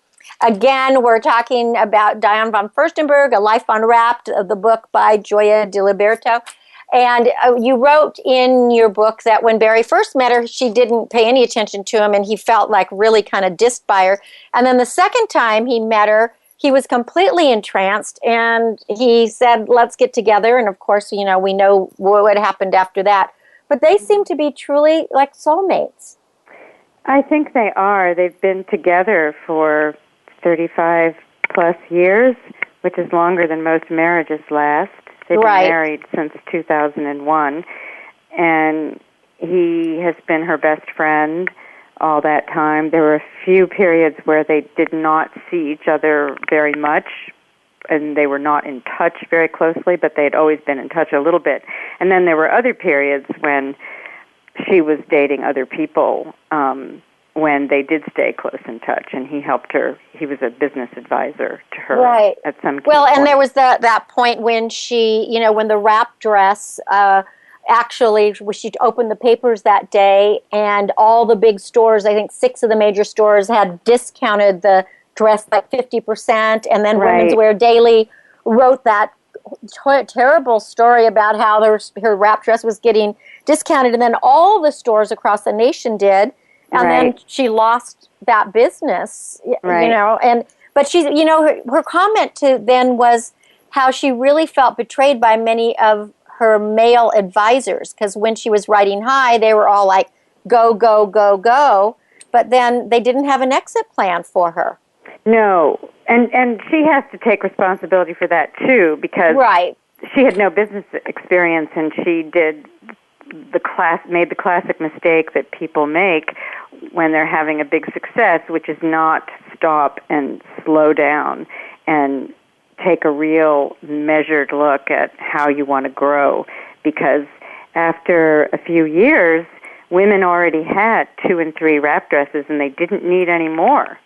Again, we're talking about Diane Von Furstenberg, A Life Unwrapped, the book by Gioia Diliberto. And you wrote in your book that when Barry first met her, she didn't pay any attention to him, and he felt like really kind of dissed by her. And then the second time he met her, he was completely entranced, and he said, let's get together. And of course, we know what happened after that. But they seem to be truly like soulmates. I think they are. They've been together for 35 plus years, which is longer than most marriages last. They've been married since 2001, and he has been her best friend all that time. There were a few periods where they did not see each other very much, and they were not in touch very closely, but they had always been in touch a little bit. And then there were other periods when she was dating other people, when they did stay close in touch, and he helped her. He was a business advisor to her at some key point. And there was that point when she, when the wrap dress, actually, she opened the papers that day, and all the big stores, I think 6 of the major stores, had discounted the dress like 50%, and then Women's Wear Daily wrote that terrible story about how her wrap dress was getting discounted, and then all the stores across the nation did. And then she lost that business, but she's, her comment to then was how she really felt betrayed by many of her male advisors, because when she was writing high, they were all like, go, go, go, go, but then they didn't have an exit plan for her. No, and she has to take responsibility for that too, because she had no business experience, and she did made the classic mistake that people make when they're having a big success, which is not stop and slow down and take a real measured look at how you want to grow. Because after a few years, women already had 2 and 3 wrap dresses, and they didn't need any more.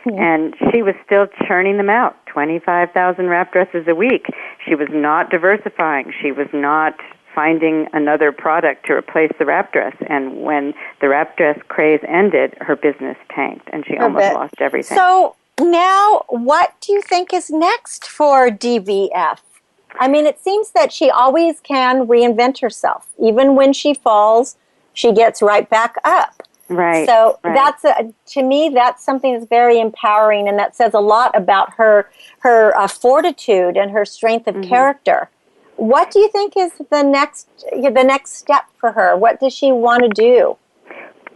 And she was still churning them out, 25,000 wrap dresses a week. She was not diversifying. She was not finding another product to replace the wrap dress. And when the wrap dress craze ended, her business tanked, and she almost lost everything. So now, what do you think is next for DVF? I mean, it seems that she always can reinvent herself. Even when she falls, she gets right back up. Right. So that's to me, that's something that's very empowering, and that says a lot about her fortitude and her strength of character. What do you think is the next step for her? What does she want to do?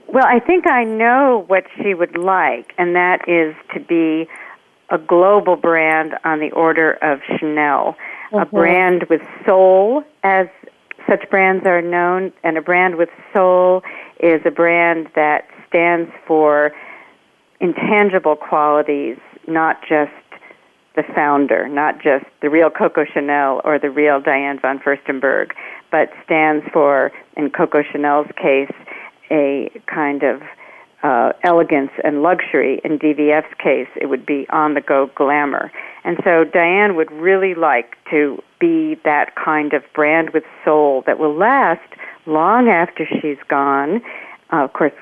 Well, I think I know what she would like, and that is to be a global brand on the order of Chanel, a brand with soul, as such brands are known, and a brand with soul is a brand that stands for intangible qualities, not just the founder, not just the real Coco Chanel or the real Diane Von Furstenberg, but stands for, in Coco Chanel's case, a kind of elegance and luxury. In DVF's case, it would be on-the-go glamour. And so Diane would really like to be that kind of brand with soul that will last long after she's gone. Of course,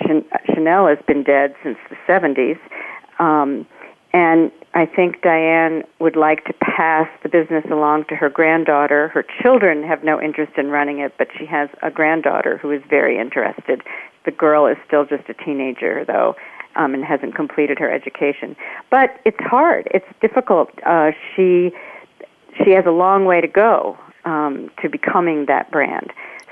Chanel has been dead since the 70s. And I think Diane would like to pass the business along to her granddaughter. Her children have no interest in running it, but she has a granddaughter who is very interested. The girl is still just a teenager, though, and hasn't completed her education. But it's hard. It's difficult. She has a long way to go to becoming that brand.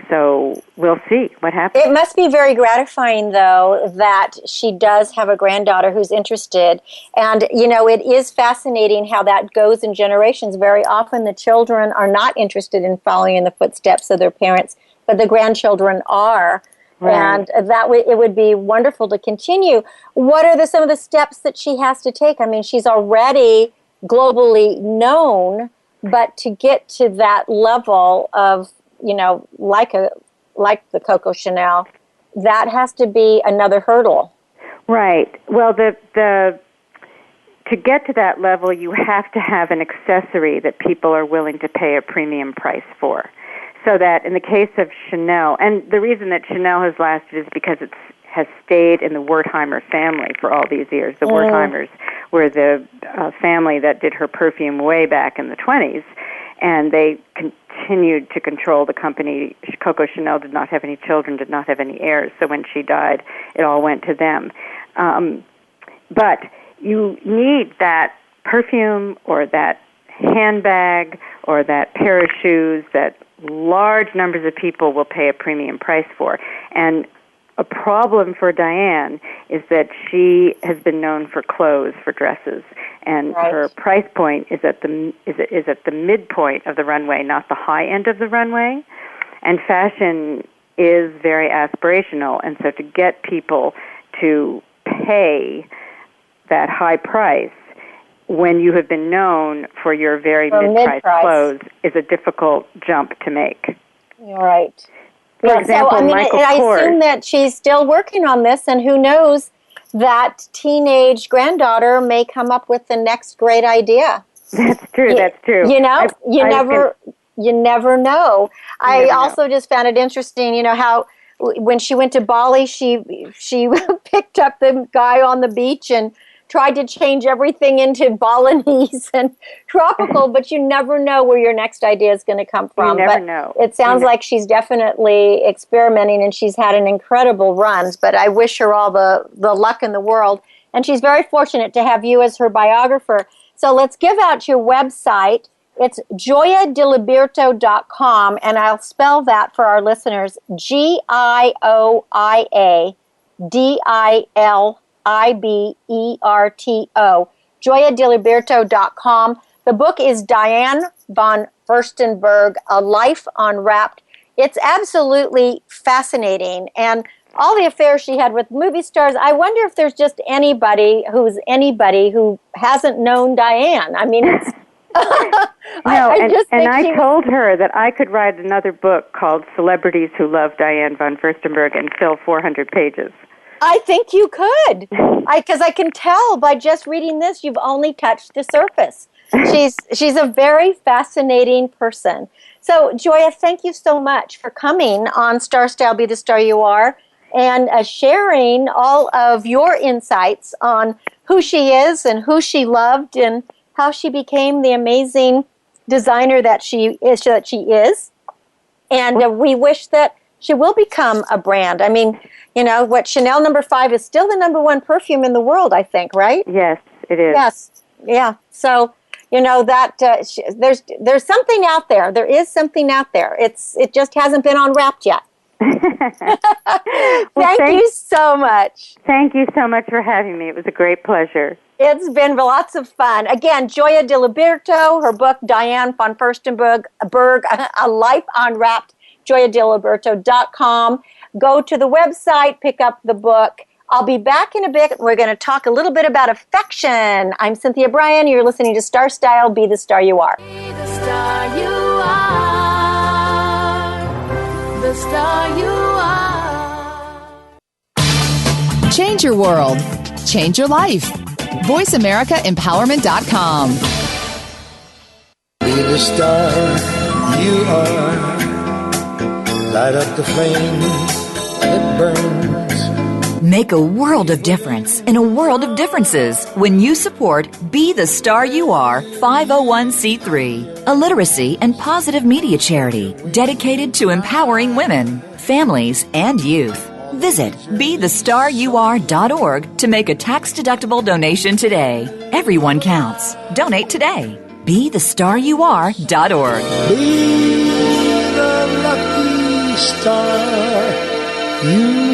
So we'll see what happens. It must be very gratifying, though, that she does have a granddaughter who's interested. And, it is fascinating how that goes in generations. Very often the children are not interested in following in the footsteps of their parents, but the grandchildren are. Right. And it would be wonderful to continue. What are some of the steps that she has to take? I mean, she's already globally known, but to get to that level of, like the Coco Chanel, that has to be another hurdle. Right. Well, to get to that level, you have to have an accessory that people are willing to pay a premium price for. So that in the case of Chanel, and the reason that Chanel has lasted is because it has stayed in the Wertheimer family for all these years. The Wertheimers were the family that did her perfume way back in the 20s, and they continued to control the company. Coco Chanel did not have any children, did not have any heirs, so when she died, it all went to them. But you need that perfume or that handbag or that pair of shoes that large numbers of people will pay a premium price for. And a problem for Diane is that she has been known for clothes, for dresses, and her price point is at the midpoint of the runway, not the high end of the runway. And fashion is very aspirational, and so to get people to pay that high price when you have been known for your very mid-price clothes is a difficult jump to make. Right. For example, I assume that she's still working on this, and who knows, that teenage granddaughter may come up with the next great idea. That's true. That's true. You know, you never know. I also just found it interesting. You know how when she went to Bali, she picked up the guy on the beach and tried to change everything into Balinese and tropical, but you never know where your next idea is going to come from. You never know. It sounds like she's definitely experimenting, and she's had an incredible run, but I wish her all the luck in the world. And she's very fortunate to have you as her biographer. So let's give out your website. It's gioiadiliberto.com, and I'll spell that for our listeners, GIOIADILIBERTO, GioiaDiliberto.com. The book is Diane Von Furstenberg, A Life Unwrapped. It's absolutely fascinating. And all the affairs she had with movie stars, I wonder if there's just anybody who hasn't known Diane. I mean, it's... I told her that I could write another book called Celebrities Who Love Diane Von Furstenberg and fill 400 pages. I think you could, because I can tell by just reading this, you've only touched the surface. She's a very fascinating person. So, Gioia, thank you so much for coming on Star Style, Be the Star You Are, and sharing all of your insights on who she is and who she loved and how she became the amazing designer that she is. And we wish that she will become a brand. I mean, you know, what Chanel No. 5 is still the #1 perfume in the world, I think, right? Yes, it is. Yes, yeah. So, you know, that there's something out there. There is something out there. It just hasn't been unwrapped yet. Thank you so much. Thank you so much for having me. It was a great pleasure. It's been lots of fun. Again, Gioia Diliberto, her book, Diane Von Furstenberg, A Life Unwrapped, GioiaDiliberto.com. Go to the website, pick up the book. I'll be back in a bit. We're going to talk a little bit about affection. I'm Cynthia Brian. You're listening to Star Style, Be the Star You Are. Be the star you are. The star you are. Change your world. Change your life. VoiceAmericaEmpowerment.com. Be the star you are. Light up the flame that burns. Make a world of difference in a world of differences when you support Be the Star You Are 501c3, a literacy and positive media charity dedicated to empowering women, families, and youth. Visit BeTheStarYouAre.org to make a tax-deductible donation today. Everyone counts. Donate today. BeTheStarYouAre.org. Be the lucky star you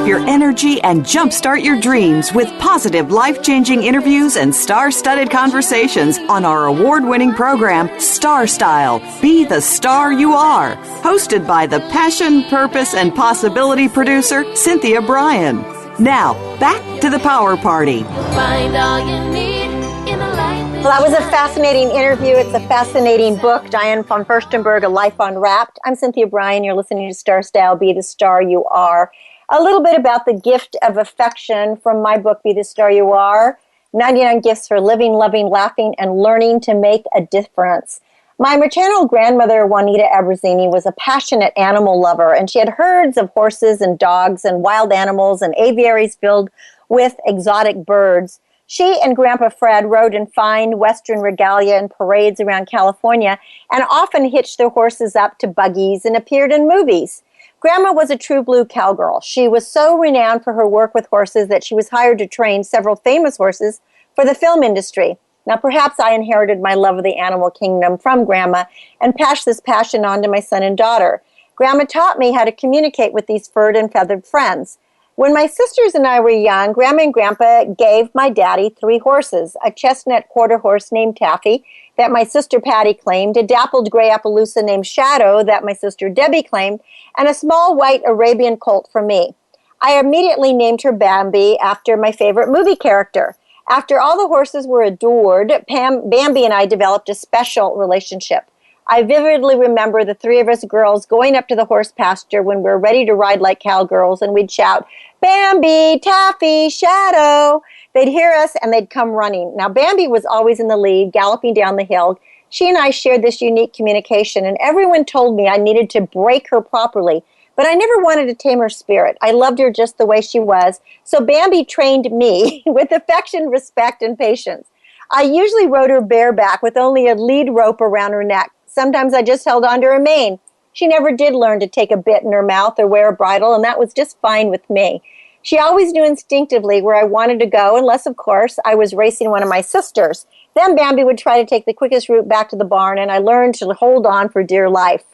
up your energy and jumpstart your dreams with positive, life-changing interviews and star-studded conversations on our award-winning program, Star Style, Be the Star You Are, hosted by the passion, purpose, and possibility producer, Cynthia Brian. Now, back to the Power Party. Find all you need in a life. Well, that was a fascinating interview. It's a fascinating book, Diane Von Furstenberg, A Life Unwrapped. I'm Cynthia Brian. You're listening to Star Style, Be the Star You Are. a little bit about the gift of affection from my book, Be the Star You Are, 99 Gifts for Living, Loving, Laughing, and Learning to Make a Difference. My maternal grandmother, Juanita Abruzzini, was a passionate animal lover, and she had herds of horses and dogs and wild animals and aviaries filled with exotic birds. She and Grandpa Fred rode in fine Western regalia and parades around California and often hitched their horses up to buggies and appeared in movies. Grandma was a true blue cowgirl. She was so renowned for her work with horses that she was hired to train several famous horses for the film industry. Now, perhaps I inherited my love of the animal kingdom from Grandma and passed this passion on to my son and daughter. Grandma taught me how to communicate with these furred and feathered friends. When my sisters and I were young, Grandma and Grandpa gave my daddy 3 horses, a chestnut quarter horse named Taffy that my sister Patty claimed, a dappled gray Appaloosa named Shadow that my sister Debbie claimed, and a small white Arabian colt for me. I immediately named her Bambi after my favorite movie character. After all the horses were adored, Bambi and I developed a special relationship. I vividly remember the 3 of us girls going up to the horse pasture when we were ready to ride like cowgirls, and we'd shout, "Bambi, Taffy, Shadow." They'd hear us and they'd come running. Now, Bambi was always in the lead, galloping down the hill. She and I shared this unique communication, and everyone told me I needed to break her properly. But I never wanted to tame her spirit. I loved her just the way she was. So Bambi trained me with affection, respect, and patience. I usually rode her bareback with only a lead rope around her neck. Sometimes I just held onto her mane. She never did learn to take a bit in her mouth or wear a bridle, and that was just fine with me. She always knew instinctively where I wanted to go, unless, of course, I was racing one of my sisters. Then Bambi would try to take the quickest route back to the barn, and I learned to hold on for dear life.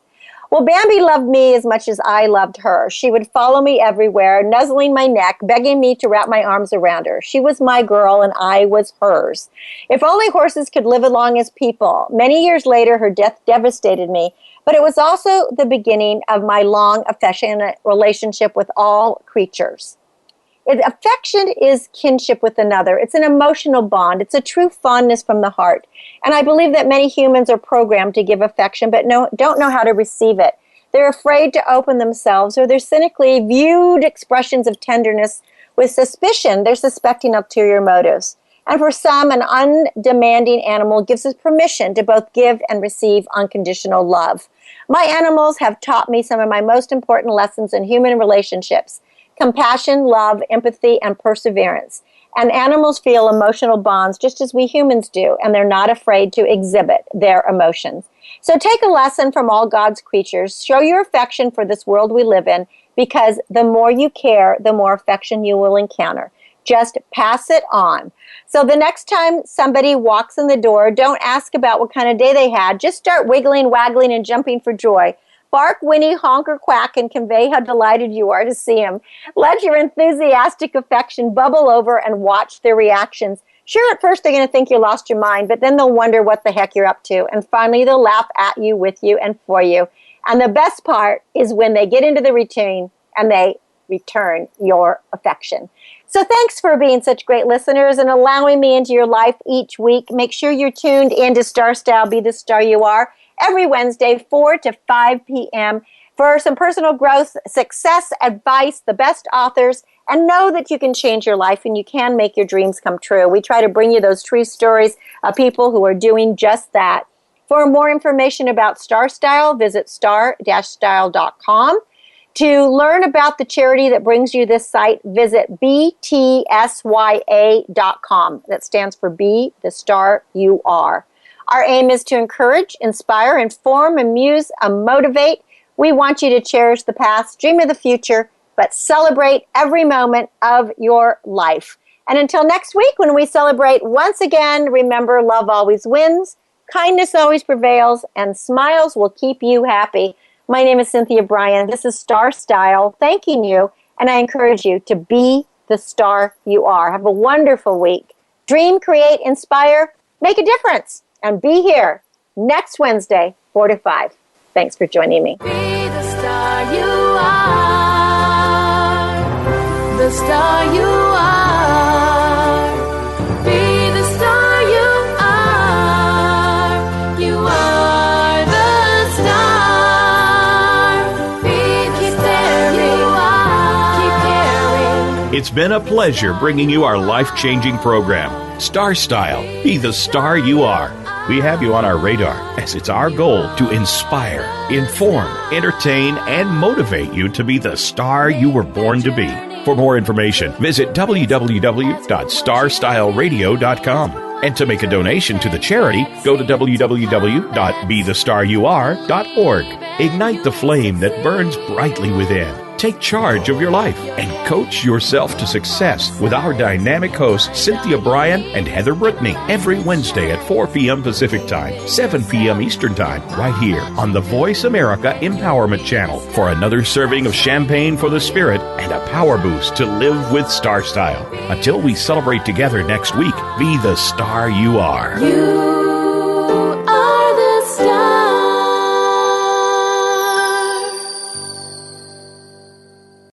Well, Bambi loved me as much as I loved her. She would follow me everywhere, nuzzling my neck, begging me to wrap my arms around her. She was my girl, and I was hers. If only horses could live as long as people. Many years later, her death devastated me, but it was also the beginning of my long, affectionate relationship with all creatures. Affection is kinship with another. It's an emotional bond. It's a true fondness from the heart. And I believe that many humans are programmed to give affection, but don't know how to receive it. They're afraid to open themselves, or they're cynically viewed expressions of tenderness with suspicion. They're suspecting ulterior motives. And for some, an undemanding animal gives us permission to both give and receive unconditional love. My animals have taught me some of my most important lessons in human relationships: compassion, love, empathy, and perseverance. And animals feel emotional bonds just as we humans do, and they're not afraid to exhibit their emotions. So take a lesson from all God's creatures. Show your affection for this world we live in, because the more you care, the more affection you will encounter. Just pass it on. So the next time somebody walks in the door, don't ask about what kind of day they had. Just start wiggling, waggling, and jumping for joy. Bark, whinny, honk, or quack, and convey how delighted you are to see him. Let your enthusiastic affection bubble over and watch their reactions. Sure, at first they're going to think you lost your mind, but then they'll wonder what the heck you're up to. And finally, they'll laugh at you, with you, and for you. And the best part is when they get into the routine and they return your affection. So thanks for being such great listeners and allowing me into your life each week. Make sure you're tuned into Star Style, Be the Star You Are, every Wednesday, 4 to 5 p.m. for some personal growth, success advice, the best authors, and know that you can change your life and you can make your dreams come true. We try to bring you those true stories of people who are doing just that. For more information about Star Style, visit star-style.com. To learn about the charity that brings you this site, visit btsya.com. That stands for Be the Star You Are. Our aim is to encourage, inspire, inform, amuse, and motivate. We want you to cherish the past, dream of the future, but celebrate every moment of your life. And until next week, when we celebrate once again, remember, love always wins, kindness always prevails, and smiles will keep you happy. My name is Cynthia Brian. This is Star Style, thanking you, and I encourage you to be the star you are. Have a wonderful week. Dream, create, inspire, make a difference. And be here next Wednesday, 4 to 5. Thanks for joining me. Be the star you are. The star you are. Be the star you are. You are the star. Be the star you are. Keep It's been a pleasure bringing you our life-changing program, Star Style, Be the Star You Are. We have you on our radar as it's our goal to inspire, inform, entertain, and motivate you to be the star you were born to be. For more information, visit www.starstyleradio.com. And to make a donation to the charity, go to www.bethestaryouare.org. Ignite the flame that burns brightly within. Take charge of your life and coach yourself to success with our dynamic hosts Cynthia Brian and Heather Brittany every Wednesday at 4 p.m. Pacific Time, 7 p.m. Eastern Time, right here on the Voice America Empowerment Channel for another serving of champagne for the spirit and a power boost to live with Star Style. Until we celebrate together next week, be the star you are.